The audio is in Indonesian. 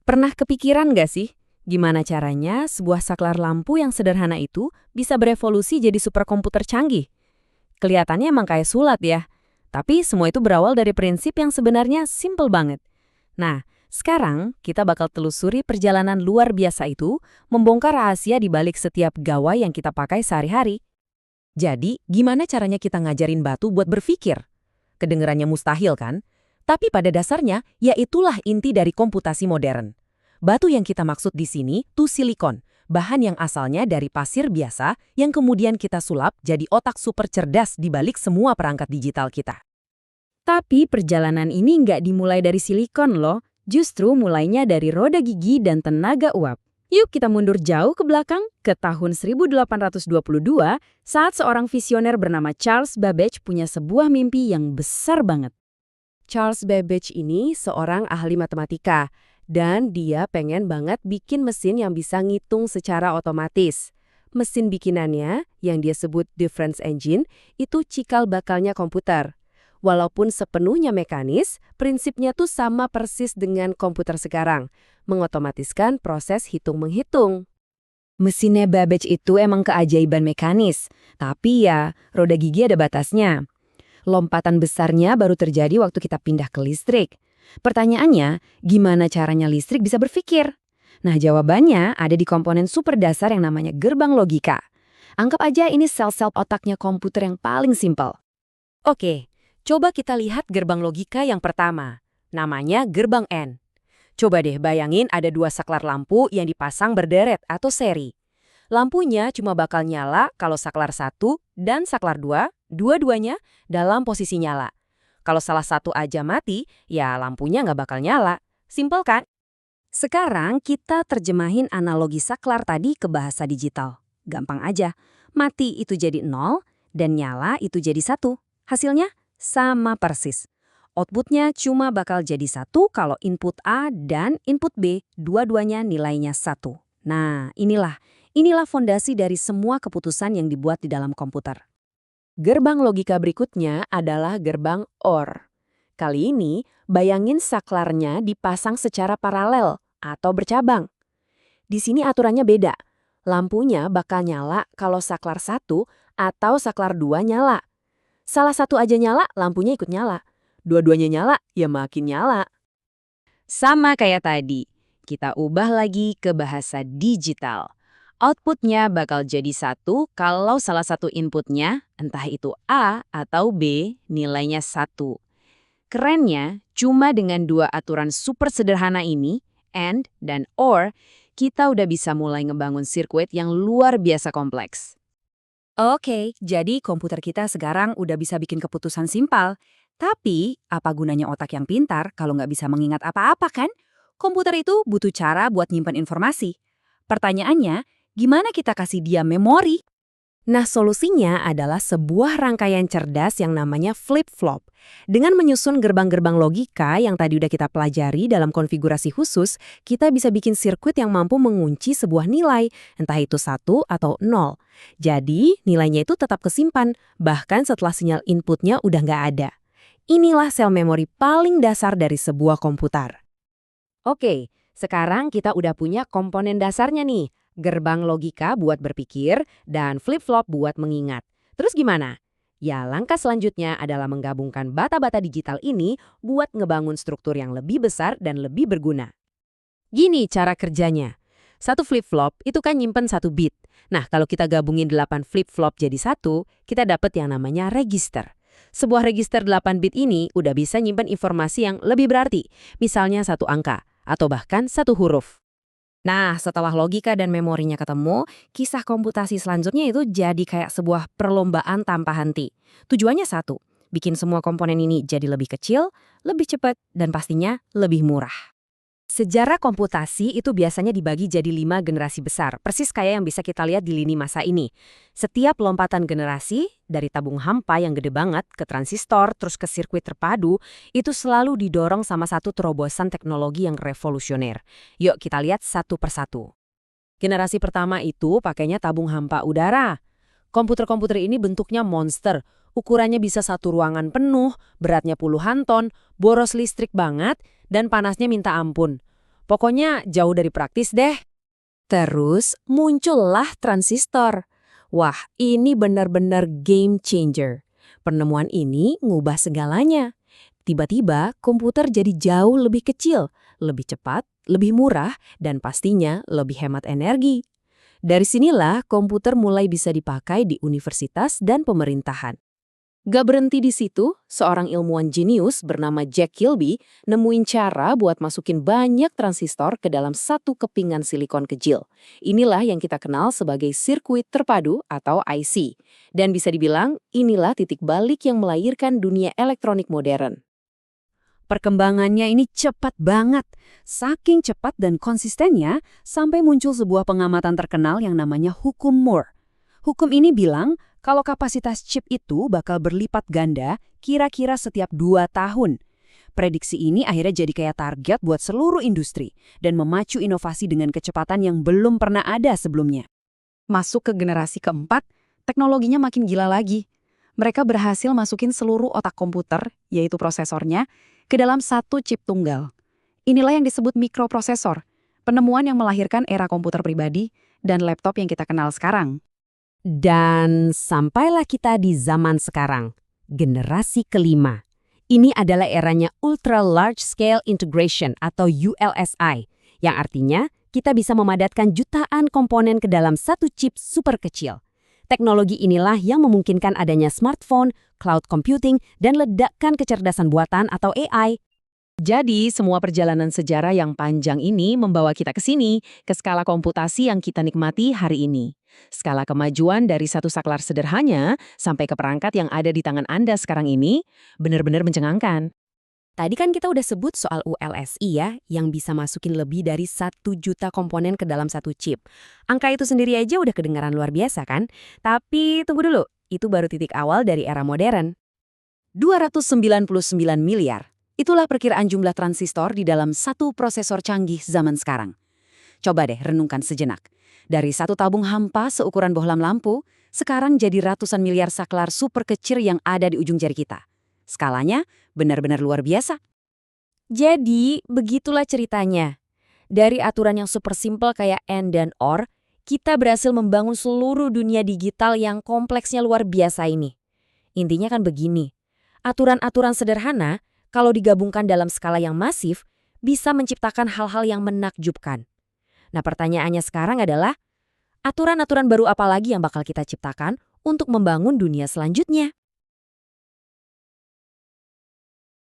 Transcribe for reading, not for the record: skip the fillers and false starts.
Pernah kepikiran nggak sih, gimana caranya sebuah saklar lampu yang sederhana itu bisa berevolusi jadi superkomputer canggih? Kelihatannya emang kayak sulap ya, tapi semua itu berawal dari prinsip yang sebenarnya simple banget. Nah, sekarang kita bakal telusuri perjalanan luar biasa itu, membongkar rahasia di balik setiap gawai yang kita pakai sehari-hari. Jadi, gimana caranya kita ngajarin batu buat berpikir? Kedengerannya mustahil kan? Tapi pada dasarnya, ya itulah inti dari komputasi modern. Batu yang kita maksud di sini tuh silikon, bahan yang asalnya dari pasir biasa yang kemudian kita sulap jadi otak super cerdas di balik semua perangkat digital kita. Tapi perjalanan ini nggak dimulai dari silikon loh, justru mulainya dari roda gigi dan tenaga uap. Yuk kita mundur jauh ke belakang, ke tahun 1822, saat seorang visioner bernama Charles Babbage punya sebuah mimpi yang besar banget. Charles Babbage ini seorang ahli matematika, dan dia pengen banget bikin mesin yang bisa ngitung secara otomatis. Mesin bikinannya, yang dia sebut difference engine, itu cikal bakalnya komputer. Walaupun sepenuhnya mekanis, prinsipnya tuh sama persis dengan komputer sekarang, mengotomatiskan proses hitung-menghitung. Mesinnya Babbage itu emang keajaiban mekanis, tapi ya, roda gigi ada batasnya. Lompatan besarnya baru terjadi waktu kita pindah ke listrik. Pertanyaannya, gimana caranya listrik bisa berpikir? Nah, jawabannya ada di komponen super dasar yang namanya gerbang logika. Anggap aja ini sel-sel otaknya komputer yang paling simpel. Oke, coba kita lihat gerbang logika yang pertama. Namanya gerbang N. Coba deh bayangin ada dua saklar lampu yang dipasang berderet atau seri. Lampunya cuma bakal nyala kalau saklar 1 dan saklar 2, dua-duanya dalam posisi nyala. Kalau salah satu aja mati, ya lampunya nggak bakal nyala. Simpel kan? Sekarang kita terjemahin analogi saklar tadi ke bahasa digital. Gampang aja. Mati itu jadi 0 dan nyala itu jadi 1. Hasilnya sama persis. Outputnya cuma bakal jadi 1 kalau input A dan input B dua-duanya nilainya 1. Nah, inilah fondasi dari semua keputusan yang dibuat di dalam komputer. Gerbang logika berikutnya adalah gerbang OR. Kali ini, bayangin saklarnya dipasang secara paralel atau bercabang. Di sini aturannya beda. Lampunya bakal nyala kalau saklar 1 atau saklar 2 nyala. Salah satu aja nyala, lampunya ikut nyala. Dua-duanya nyala, ya makin nyala. Sama kayak tadi, kita ubah lagi ke bahasa digital. Outputnya bakal jadi 1 kalau salah satu inputnya, entah itu A atau B, nilainya 1. Kerennya, cuma dengan dua aturan super sederhana ini, AND dan OR, kita udah bisa mulai ngebangun sirkuit yang luar biasa kompleks. Oke, jadi komputer kita sekarang udah bisa bikin keputusan simpel. Tapi, apa gunanya otak yang pintar kalau nggak bisa mengingat apa-apa kan? Komputer itu butuh cara buat nyimpen informasi. Pertanyaannya, gimana kita kasih dia memori? Nah, solusinya adalah sebuah rangkaian cerdas yang namanya flip-flop. Dengan menyusun gerbang-gerbang logika yang tadi udah kita pelajari dalam konfigurasi khusus, kita bisa bikin sirkuit yang mampu mengunci sebuah nilai, entah itu 1 atau 0. Jadi, nilainya itu tetap kesimpan, bahkan setelah sinyal inputnya udah nggak ada. Inilah sel memori paling dasar dari sebuah komputer. Oke, sekarang kita udah punya komponen dasarnya nih. Gerbang logika buat berpikir dan flip-flop buat mengingat. Terus gimana? Ya, langkah selanjutnya adalah menggabungkan bata-bata digital ini buat ngebangun struktur yang lebih besar dan lebih berguna. Gini cara kerjanya. Satu flip-flop itu kan nyimpen 1 bit. Nah, kalau kita gabungin 8 flip-flop jadi 1, kita dapat yang namanya register. Sebuah register 8 bit ini udah bisa nyimpen informasi yang lebih berarti, misalnya 1 angka, atau bahkan 1 huruf. Nah, setelah logika dan memorinya ketemu, kisah komputasi selanjutnya itu jadi kayak sebuah perlombaan tanpa henti. Tujuannya satu, bikin semua komponen ini jadi lebih kecil, lebih cepat, dan pastinya lebih murah. Sejarah komputasi itu biasanya dibagi jadi 5 generasi besar, persis kayak yang bisa kita lihat di lini masa ini. Setiap lompatan generasi, dari tabung hampa yang gede banget ke transistor terus ke sirkuit terpadu, itu selalu didorong sama satu terobosan teknologi yang revolusioner. Yuk kita lihat satu persatu. Generasi pertama itu pakainya tabung hampa udara. Komputer-komputer ini bentuknya monster, ukurannya bisa satu ruangan penuh, beratnya puluhan ton, boros listrik banget, dan panasnya minta ampun. Pokoknya jauh dari praktis deh. Terus muncullah transistor. Wah, ini benar-benar game changer. Penemuan ini ngubah segalanya. Tiba-tiba komputer jadi jauh lebih kecil, lebih cepat, lebih murah, dan pastinya lebih hemat energi. Dari sinilah komputer mulai bisa dipakai di universitas dan pemerintahan. Gak berhenti di situ, seorang ilmuwan jenius bernama Jack Kilby nemuin cara buat masukin banyak transistor ke dalam satu kepingan silikon kecil. Inilah yang kita kenal sebagai sirkuit terpadu atau IC. Dan bisa dibilang, inilah titik balik yang melahirkan dunia elektronik modern. Perkembangannya ini cepat banget. Saking cepat dan konsistennya, sampai muncul sebuah pengamatan terkenal yang namanya hukum Moore. Hukum ini bilang, kalau kapasitas chip itu bakal berlipat ganda kira-kira setiap 2 tahun. Prediksi ini akhirnya jadi kayak target buat seluruh industri dan memacu inovasi dengan kecepatan yang belum pernah ada sebelumnya. Masuk ke generasi keempat, teknologinya makin gila lagi. Mereka berhasil masukin seluruh otak komputer, yaitu prosesornya, ke dalam satu chip tunggal. Inilah yang disebut mikroprosesor, penemuan yang melahirkan era komputer pribadi dan laptop yang kita kenal sekarang. Dan sampailah kita di zaman sekarang, generasi kelima. Ini adalah eranya Ultra Large Scale Integration atau ULSI, yang artinya kita bisa memadatkan jutaan komponen ke dalam satu chip super kecil. Teknologi inilah yang memungkinkan adanya smartphone, cloud computing, dan ledakan kecerdasan buatan atau AI. Jadi, semua perjalanan sejarah yang panjang ini membawa kita ke sini, ke skala komputasi yang kita nikmati hari ini. Skala kemajuan dari satu saklar sederhana sampai ke perangkat yang ada di tangan Anda sekarang ini benar-benar mencengangkan. Tadi kan kita udah sebut soal ULSI ya, yang bisa masukin lebih dari 1 juta komponen ke dalam satu chip. Angka itu sendiri aja udah kedengaran luar biasa kan? Tapi tunggu dulu, itu baru titik awal dari era modern. 299 miliar. Itulah perkiraan jumlah transistor di dalam satu prosesor canggih zaman sekarang. Coba deh renungkan sejenak. Dari satu tabung hampa seukuran bohlam lampu, sekarang jadi ratusan miliar saklar super kecil yang ada di ujung jari kita. Skalanya benar-benar luar biasa. Jadi, begitulah ceritanya. Dari aturan yang super simple kayak AND dan OR, kita berhasil membangun seluruh dunia digital yang kompleksnya luar biasa ini. Intinya kan begini, aturan-aturan sederhana, kalau digabungkan dalam skala yang masif, bisa menciptakan hal-hal yang menakjubkan. Nah, pertanyaannya sekarang adalah, aturan-aturan baru apa lagi yang bakal kita ciptakan untuk membangun dunia selanjutnya?